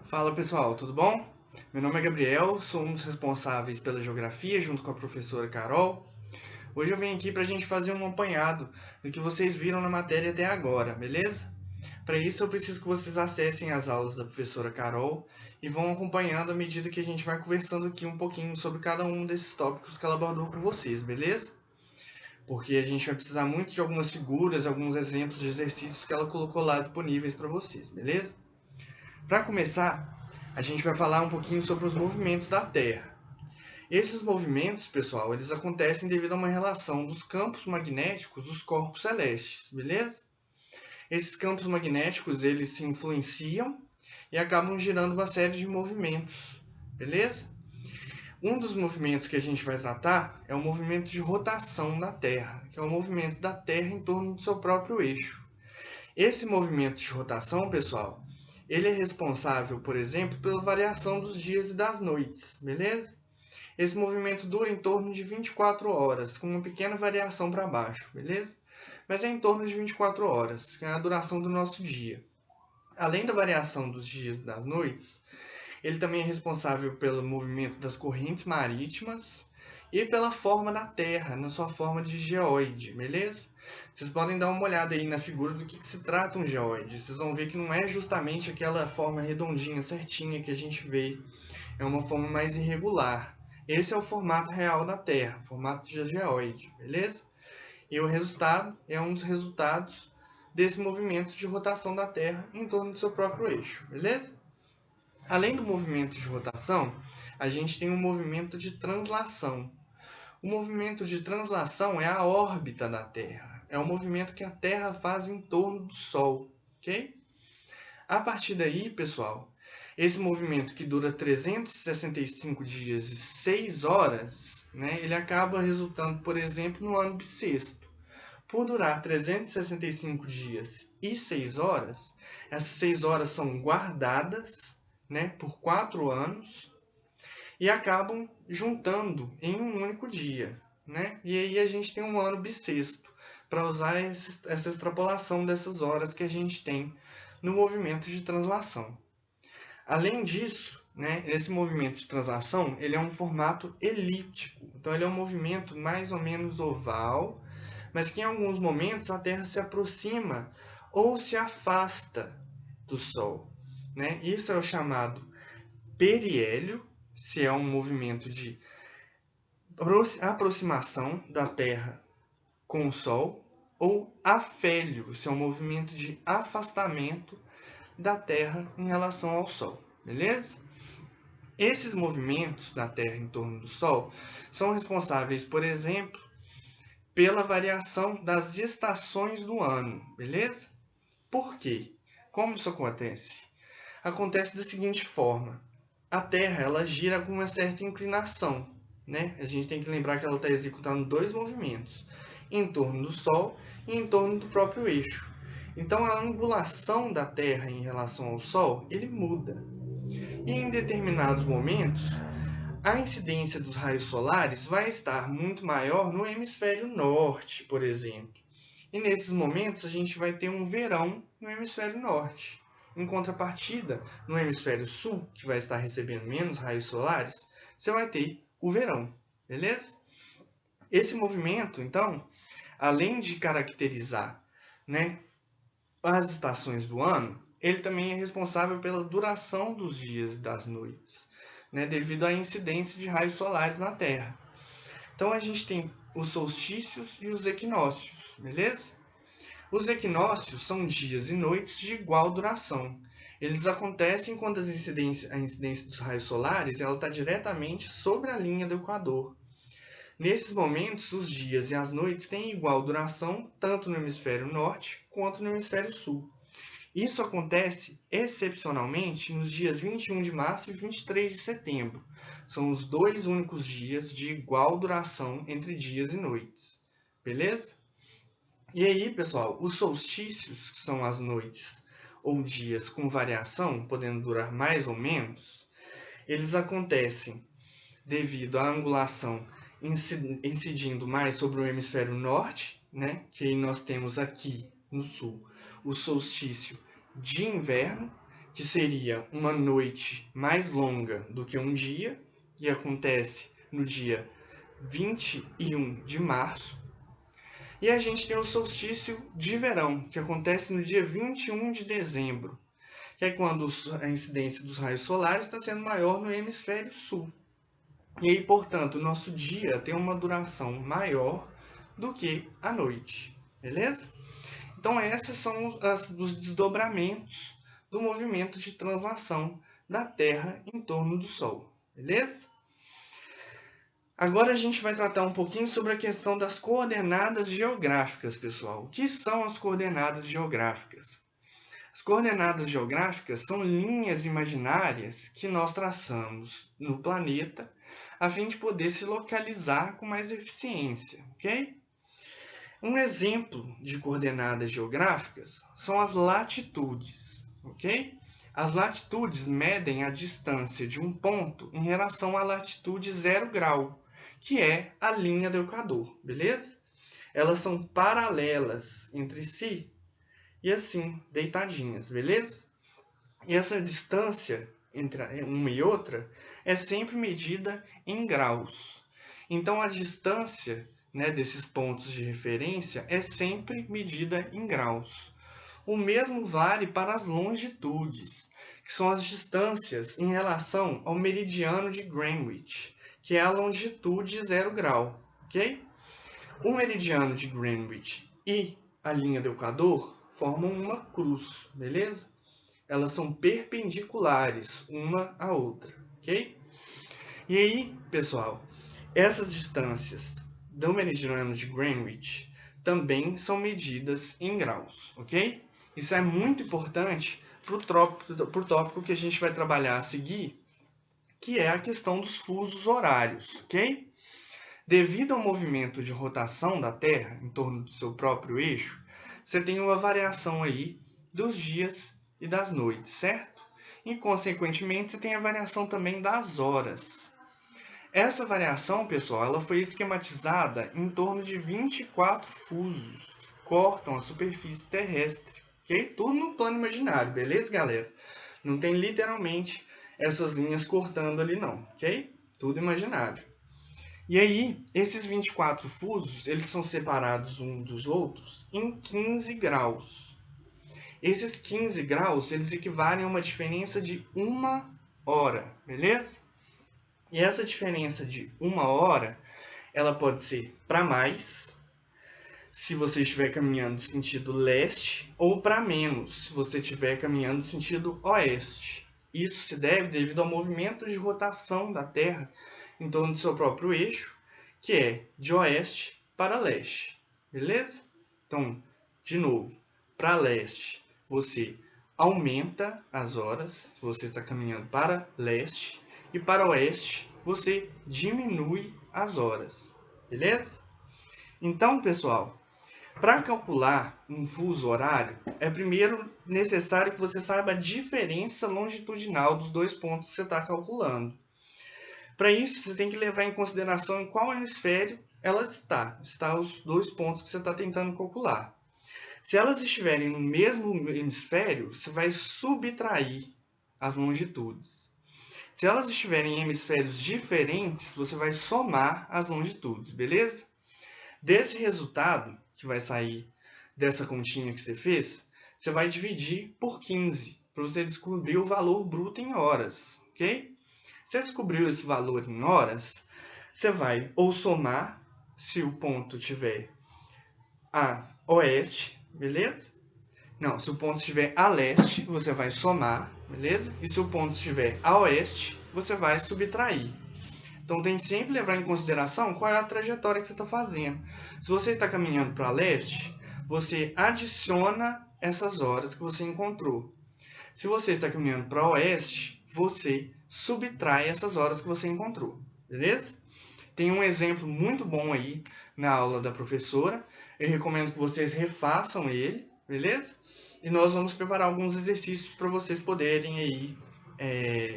Fala pessoal, tudo bom? Meu nome é Gabriel, sou um dos responsáveis pela geografia junto com a professora Carol. Hoje eu venho aqui para a gente fazer um apanhado do que vocês viram na matéria até agora, beleza? Para isso eu preciso que vocês acessem as aulas da professora Carol e vão acompanhando à medida que a gente vai conversando aqui um pouquinho sobre cada um desses tópicos que ela abordou com vocês, beleza? Porque a gente vai precisar muito de algumas figuras, alguns exemplos de exercícios que ela colocou lá disponíveis para vocês, beleza? Para começar, a gente vai falar um pouquinho sobre os movimentos da Terra. Esses movimentos, pessoal, eles acontecem devido a uma relação dos campos magnéticos dos corpos celestes, beleza? Esses campos magnéticos, eles se influenciam e acabam gerando uma série de movimentos, beleza? Um dos movimentos que a gente vai tratar é o movimento de rotação da Terra, que é o movimento da Terra em torno do seu próprio eixo. Esse movimento de rotação, pessoal, ele é responsável, por exemplo, pela variação dos dias e das noites, beleza? Esse movimento dura em torno de 24 horas, com uma pequena variação para baixo, beleza? Mas é em torno de 24 horas, que é a duração do nosso dia. Além da variação dos dias e das noites, ele também é responsável pelo movimento das correntes marítimas e pela forma da Terra, na sua forma de geoide, beleza? Vocês podem dar uma olhada aí na figura do que se trata um geoide. Vocês vão ver que não é justamente aquela forma redondinha, certinha que a gente vê. É uma forma mais irregular. Esse é o formato real da Terra, formato de geoide, beleza? E o resultado é um dos resultados desse movimento de rotação da Terra em torno do seu próprio eixo, beleza? Além do movimento de rotação, a gente tem um movimento de translação. O movimento de translação é a órbita da Terra. É o movimento que a Terra faz em torno do Sol, ok? A partir daí, pessoal, esse movimento que dura 365 dias e 6 horas, né, ele acaba resultando, por exemplo, no ano bissexto. Por durar 365 dias e 6 horas, essas 6 horas são guardadas, né, por 4 anos e acabam juntando em um único dia, né? E aí a gente tem um ano bissexto para usar essa extrapolação dessas horas que a gente tem no movimento de translação. Além disso, né, esse movimento de translação ele é um formato elíptico, então ele é um movimento mais ou menos oval, mas que em alguns momentos a Terra se aproxima ou se afasta do Sol, né? Isso é o chamado periélio, se é um movimento de aproximação da Terra com o Sol, ou afélio, se é um movimento de afastamento da Terra em relação ao Sol, beleza? Esses movimentos da Terra em torno do Sol são responsáveis, por exemplo, pela variação das estações do ano, beleza? Por quê? Como isso acontece? Acontece da seguinte forma: a Terra ela gira com uma certa inclinação, né? A gente tem que lembrar que ela está executando dois movimentos, em torno do Sol e em torno do próprio eixo. Então a angulação da Terra em relação ao Sol ele muda. E em determinados momentos, a incidência dos raios solares vai estar muito maior no hemisfério norte, por exemplo. E nesses momentos a gente vai ter um verão no hemisfério norte. Em contrapartida, no hemisfério sul, que vai estar recebendo menos raios solares, você vai ter o verão, beleza? Esse movimento, então, além de caracterizar, né, as estações do ano, ele também é responsável pela duração dos dias e das noites, né, devido à incidência de raios solares na Terra. Então a gente tem os solstícios e os equinócios, beleza? Os equinócios são dias e noites de igual duração. Eles acontecem quando a incidência dos raios solares está diretamente sobre a linha do Equador. Nesses momentos, os dias e as noites têm igual duração tanto no hemisfério norte quanto no hemisfério sul. Isso acontece excepcionalmente nos dias 21 de março e 23 de setembro. São os dois únicos dias de igual duração entre dias e noites. Beleza? E aí, pessoal, os solstícios, que são as noites ou dias com variação, podendo durar mais ou menos, eles acontecem devido à angulação incidindo mais sobre o hemisfério norte, né? Que nós temos aqui no sul o solstício de inverno, que seria uma noite mais longa do que um dia, que acontece no dia 21 de março. E a gente tem o solstício de verão, que acontece no dia 21 de dezembro, que é quando a incidência dos raios solares está sendo maior no hemisfério sul. E aí, portanto, o nosso dia tem uma duração maior do que a noite, beleza? Então, esses são os desdobramentos do movimento de translação da Terra em torno do Sol, beleza? Agora a gente vai tratar um pouquinho sobre a questão das coordenadas geográficas, pessoal. O que são as coordenadas geográficas? As coordenadas geográficas são linhas imaginárias que nós traçamos no planeta a fim de poder se localizar com mais eficiência, ok? Um exemplo de coordenadas geográficas são as latitudes, ok? As latitudes medem a distância de um ponto em relação à latitude 0 grau, que é a linha do Equador, beleza? Elas são paralelas entre si e assim, deitadinhas, beleza? E essa distância entre uma e outra é sempre medida em graus. Então, a distância, né, desses pontos de referência é sempre medida em graus. O mesmo vale para as longitudes, que são as distâncias em relação ao meridiano de Greenwich, que é a longitude 0 grau, ok? O meridiano de Greenwich e a linha do Equador formam uma cruz, beleza? Elas são perpendiculares uma à outra, ok? E aí, pessoal, essas distâncias do meridiano de Greenwich também são medidas em graus, ok? Isso é muito importante para o tópico que a gente vai trabalhar a seguir, que é a questão dos fusos horários, ok? Devido ao movimento de rotação da Terra em torno do seu próprio eixo, você tem uma variação aí dos dias e das noites, certo? E, consequentemente, você tem a variação também das horas. Essa variação, pessoal, ela foi esquematizada em torno de 24 fusos que cortam a superfície terrestre, ok? Tudo no plano imaginário, beleza, galera? Não tem literalmente essas linhas cortando ali não, ok? Tudo imaginário. E aí, esses 24 fusos, eles são separados uns dos outros em 15 graus. Esses 15 graus, eles equivalem a uma diferença de 1 hora, beleza? E essa diferença de 1 hora, ela pode ser para mais, se você estiver caminhando no sentido leste, ou para menos, se você estiver caminhando no sentido oeste. Isso se deve devido ao movimento de rotação da Terra em torno do seu próprio eixo, que é de oeste para leste, beleza? Então, de novo, para leste você aumenta as horas, você está caminhando para leste, e para oeste você diminui as horas, beleza? Então, pessoal, para calcular um fuso horário, é primeiro necessário que você saiba a diferença longitudinal dos dois pontos que você está calculando. Para isso, você tem que levar em consideração em qual hemisfério ela está os dois pontos que você está tentando calcular. Se elas estiverem no mesmo hemisfério, você vai subtrair as longitudes. Se elas estiverem em hemisférios diferentes, você vai somar as longitudes, beleza? Desse resultado, que vai sair dessa continha que você fez, você vai dividir por 15, para você descobrir o valor bruto em horas, ok? Se você descobriu esse valor em horas, você vai ou somar, se o ponto estiver a oeste, beleza? Não, se o ponto estiver a leste, você vai somar, beleza? E se o ponto estiver a oeste, você vai subtrair. Então tem que sempre levar em consideração qual é a trajetória que você está fazendo. Se você está caminhando para leste, você adiciona essas horas que você encontrou. Se você está caminhando para oeste, você subtrai essas horas que você encontrou, beleza? Tem um exemplo muito bom aí na aula da professora. Eu recomendo que vocês refaçam ele, beleza? E nós vamos preparar alguns exercícios para vocês poderem aí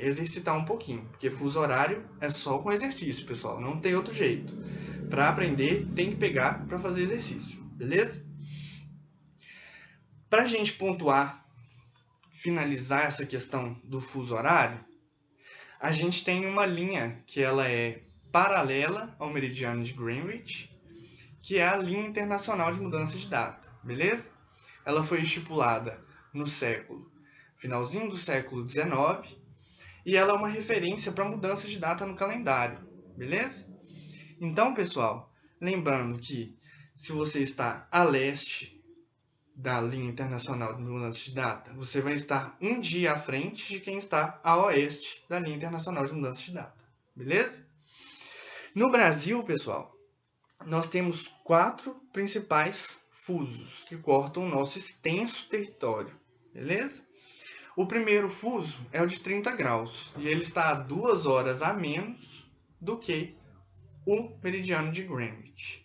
exercitar um pouquinho, porque fuso horário é só com exercício, pessoal, não tem outro jeito. Para aprender, tem que pegar para fazer exercício, beleza? Para a gente pontuar finalizar essa questão do fuso horário, a gente tem uma linha que ela é paralela ao meridiano de Greenwich, que é a linha internacional de mudança de data, beleza? Ela foi estipulada no finalzinho do século XIX, e ela é uma referência para mudança de data no calendário, beleza? Então, pessoal, lembrando que se você está a leste da linha internacional de mudança de data, você vai estar um dia à frente de quem está a oeste da linha internacional de mudança de data, beleza? No Brasil, pessoal, nós temos 4 principais fusos que cortam o nosso extenso território, beleza? O primeiro fuso é o de 30 graus e ele está a 2 horas a menos do que o meridiano de Greenwich.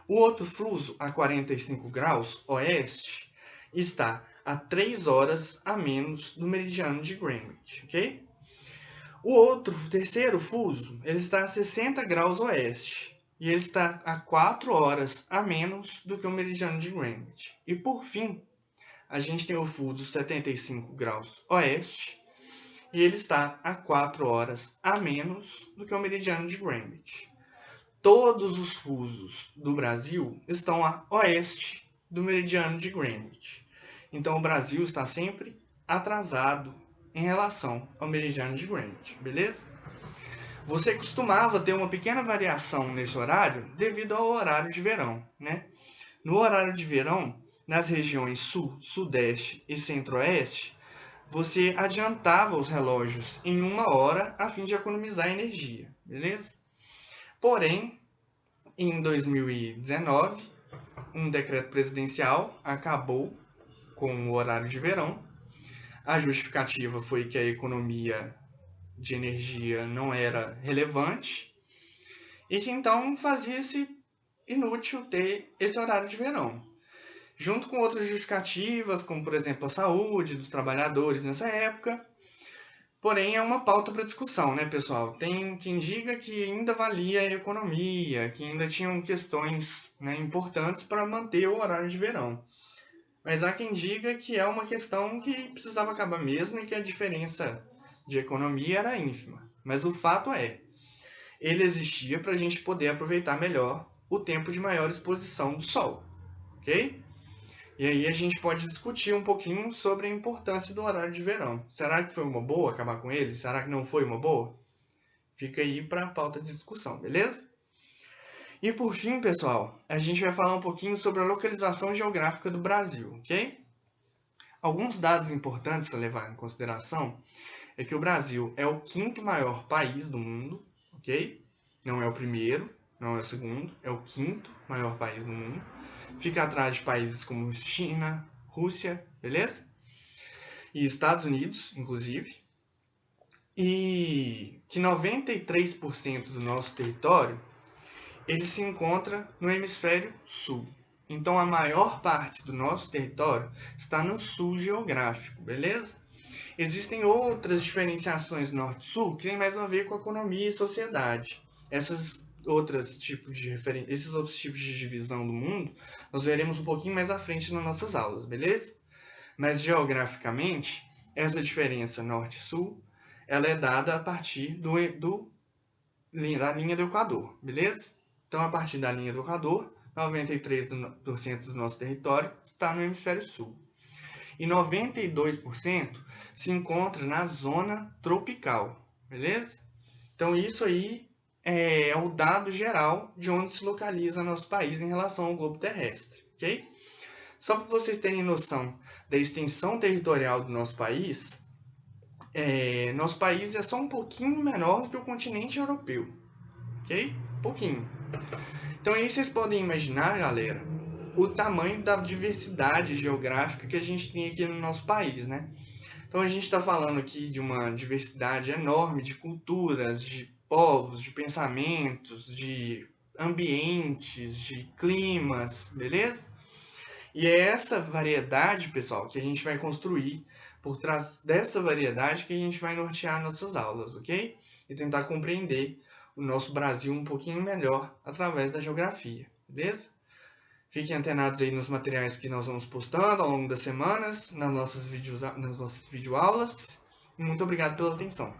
O outro fuso, a 45 graus oeste, está a 3 horas a menos do meridiano de Greenwich, ok? O terceiro fuso, ele está a 60 graus oeste e ele está a 4 horas a menos do que o meridiano de Greenwich. E por fim, a gente tem o fuso 75 graus oeste e ele está a 4 horas a menos do que o meridiano de Greenwich. Todos os fusos do Brasil estão a oeste do meridiano de Greenwich. Então o Brasil está sempre atrasado em relação ao meridiano de Greenwich, beleza? Você costumava ter uma pequena variação nesse horário devido ao horário de verão, né? No horário de verão, nas regiões sul, sudeste e centro-oeste, você adiantava os relógios em 1 hora a fim de economizar energia, beleza? Porém, em 2019, um decreto presidencial acabou com o horário de verão. A justificativa foi que a economia de energia não era relevante e que então fazia-se inútil ter esse horário de verão. Junto com outras justificativas, como por exemplo a saúde dos trabalhadores nessa época. Porém, é uma pauta para discussão, né, pessoal? Tem quem diga que ainda valia a economia, que ainda tinham questões, né, importantes para manter o horário de verão. Mas há quem diga que é uma questão que precisava acabar mesmo e que a diferença de economia era ínfima. Mas o fato é, ele existia para a gente poder aproveitar melhor o tempo de maior exposição do Sol, ok? E aí a gente pode discutir um pouquinho sobre a importância do horário de verão. Será que foi uma boa acabar com ele? Será que não foi uma boa? Fica aí para a pauta de discussão, beleza? E por fim, pessoal, a gente vai falar um pouquinho sobre a localização geográfica do Brasil, ok? Alguns dados importantes a levar em consideração é que o Brasil é o 5º maior país do mundo, ok? Não é o primeiro, não é o segundo, é o 5º maior país do mundo. Fica atrás de países como China, Rússia, beleza? E Estados Unidos, inclusive. E que 93% do nosso território ele se encontra no hemisfério sul. Então a maior parte do nosso território está no sul geográfico, beleza? Existem outras diferenciações norte-sul que têm mais a ver com economia e sociedade. Esses outros tipos de divisão do mundo nós veremos um pouquinho mais à frente nas nossas aulas, beleza? Mas geograficamente, essa diferença norte-sul ela é dada a partir da linha do Equador, beleza? Então, a partir da linha do Equador, 93% do nosso território está no hemisfério sul. E 92% se encontra na zona tropical, beleza? Então, isso aí é o dado geral de onde se localiza nosso país em relação ao globo terrestre, ok? Só para vocês terem noção da extensão territorial do nosso país é só um pouquinho menor do que o continente europeu, ok? Pouquinho. Então aí vocês podem imaginar, galera, o tamanho da diversidade geográfica que a gente tem aqui no nosso país, né? Então a gente está falando aqui de uma diversidade enorme de culturas, de povos, de pensamentos, de ambientes, de climas, beleza? E é essa variedade, pessoal, que a gente vai construir por trás dessa variedade que a gente vai nortear nossas aulas, ok? E tentar compreender o nosso Brasil um pouquinho melhor através da geografia, beleza? Fiquem antenados aí nos materiais que nós vamos postando ao longo das semanas, nas nossas videoaulas. E muito obrigado pela atenção.